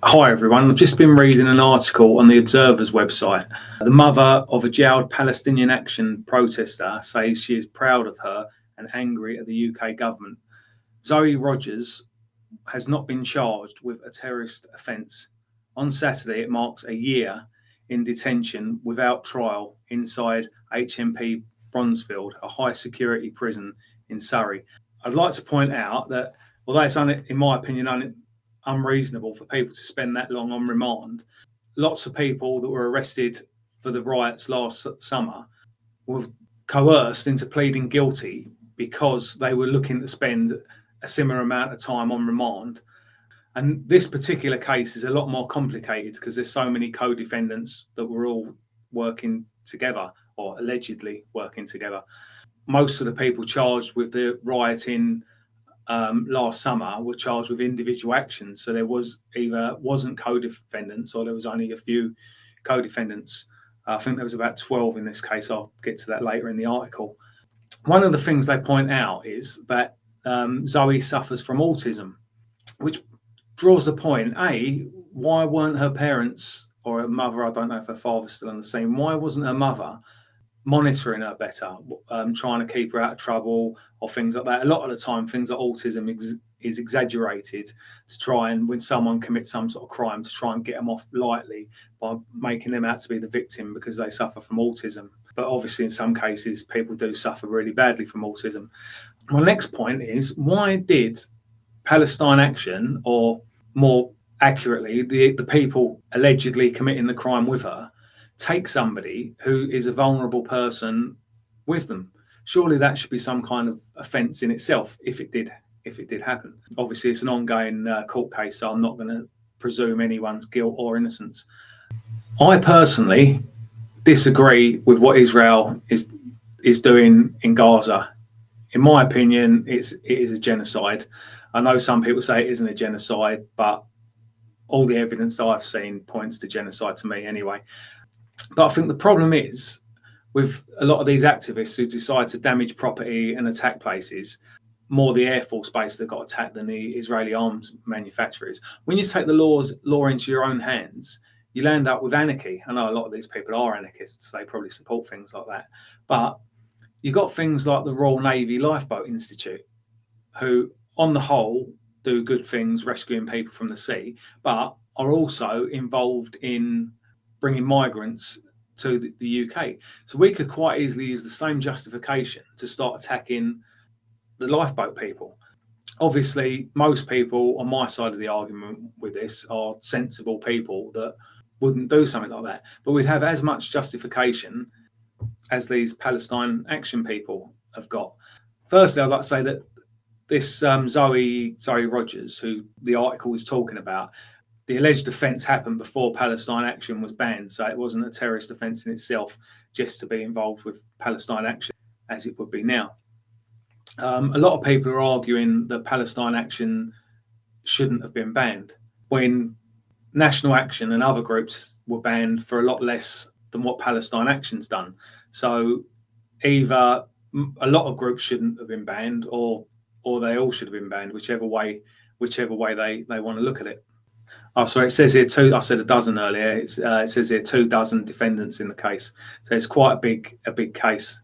Hi everyone, I've just been reading an article on the Observer's website. The mother of a jailed Palestinian Action protester says she is proud of her and angry at the UK government. Zoe Rogers has not been charged with a terrorist offence. On Saturday, it marks a year in detention without trial inside HMP Bronzefield, a high security prison in Surrey. I'd like to point out that although it's, in my opinion, unreasonable for people to spend that long on remand, lots of people that were arrested for the riots last summer were coerced into pleading guilty because they were looking to spend a similar amount of time on remand. And this particular case is a lot more complicated because there's so many co-defendants that were all working together or allegedly working together. Most of the people charged with the rioting last summer were charged with individual actions. So there wasn't co-defendants, or there was only a few co-defendants. I think there was about 12 in this case. I'll get to that later in the article. One of the things they point out is that Zoe suffers from autism, which draws the point, why weren't her parents or her mother, I don't know if her father's still on the scene, why wasn't her mother monitoring her better, trying to keep her out of trouble or things like that? A lot of the time, things like autism is exaggerated to try and, when someone commits some sort of crime, to try and get them off lightly by making them out to be the victim because they suffer from autism. But obviously, in some cases, people do suffer really badly from autism. My next point is, why did Palestine Action, or more accurately, the people allegedly committing the crime with her, take somebody who is a vulnerable person with them? Surely that should be some kind of offence in itself if it did happen. Obviously, it's an ongoing court case, so I'm not going to presume anyone's guilt or innocence. I personally disagree with what Israel is doing in Gaza. In my opinion, it is a genocide. I know some people say it isn't a genocide, but all the evidence I've seen points to genocide to me anyway. But I think the problem is with a lot of these activists who decide to damage property and attack places, more the Air Force base that got attacked than the Israeli arms manufacturers. When you take the law into your own hands, you'll end up with anarchy. I know a lot of these people are anarchists. They probably support things like that. But you've got things like the Royal Navy Lifeboat Institute, who on the whole do good things, rescuing people from the sea, but are also involved in bringing migrants to the UK. So we could quite easily use the same justification to start attacking the lifeboat people. Obviously, most people on my side of the argument with this are sensible people that wouldn't do something like that. But we'd have as much justification as these Palestine Action people have got. Firstly, I'd like to say that this Zoe Rogers, who the article is talking about, the alleged offence happened before Palestine Action was banned, so it wasn't a terrorist offence in itself just to be involved with Palestine Action as it would be now. A lot of people are arguing that Palestine Action shouldn't have been banned when National Action and other groups were banned for a lot less than what Palestine Action's done. So either a lot of groups shouldn't have been banned, or they all should have been banned, whichever way they want to look at it. Oh, sorry, it says here I said a dozen earlier. It says here 24 defendants in the case, so it's quite a big case.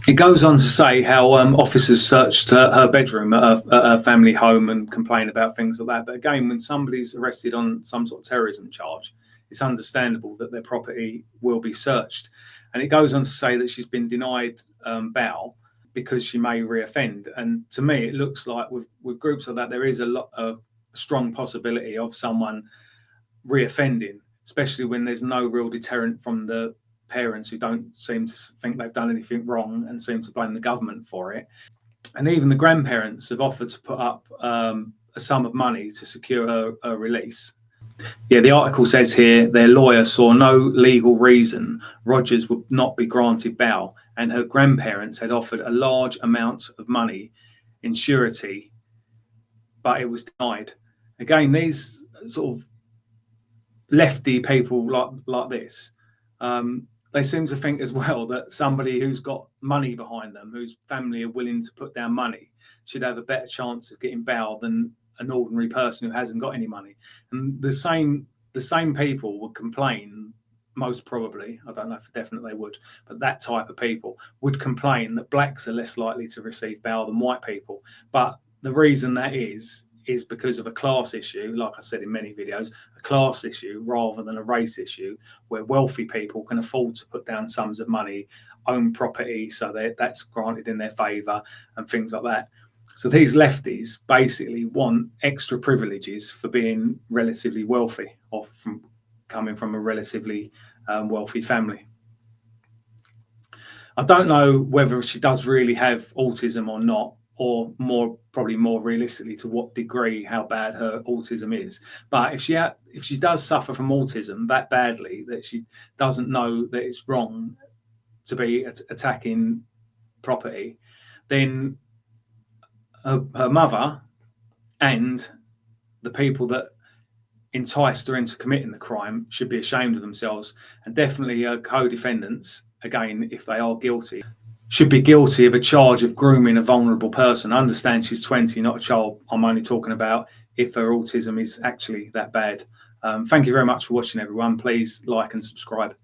It goes on to say how officers searched her bedroom at her family home and complained about things like that. But again, when somebody's arrested on some sort of terrorism charge, it's understandable that their property will be searched. And it goes on to say that she's been denied bail because she may reoffend. And to me, it looks like with groups like that, there is a strong possibility of someone reoffending, especially when there's no real deterrent from the parents, who don't seem to think they've done anything wrong and seem to blame the government for it. And even the grandparents have offered to put up a sum of money to secure her release. Yeah, the article says here their lawyer saw no legal reason Rogers would not be granted bail, and her grandparents had offered a large amount of money in surety, but it was denied. Again, these sort of lefty people like this, they seem to think as well that somebody who's got money behind them, whose family are willing to put down money, should have a better chance of getting bail than an ordinary person who hasn't got any money. And the same people would complain, most probably, I don't know for definite they would, but that type of people would complain that blacks are less likely to receive bail than white people. But the reason that is because of a class issue, like I said in many videos, a class issue rather than a race issue, where wealthy people can afford to put down sums of money, own property, so that's granted in their favour and things like that. So these lefties basically want extra privileges for being relatively wealthy or from coming from a relatively wealthy family. I don't know whether she does really have autism or not, or probably more realistically, to what degree, how bad her autism is. But if she does suffer from autism that badly that she doesn't know that it's wrong to be attacking property, then her mother and the people that enticed her into committing the crime should be ashamed of themselves, and definitely her co-defendants, again, if they are guilty, should be guilty of a charge of grooming a vulnerable person. I understand she's 20, not a child. I'm only talking about if her autism is actually that bad. Thank you very much for watching, everyone. Please like and subscribe.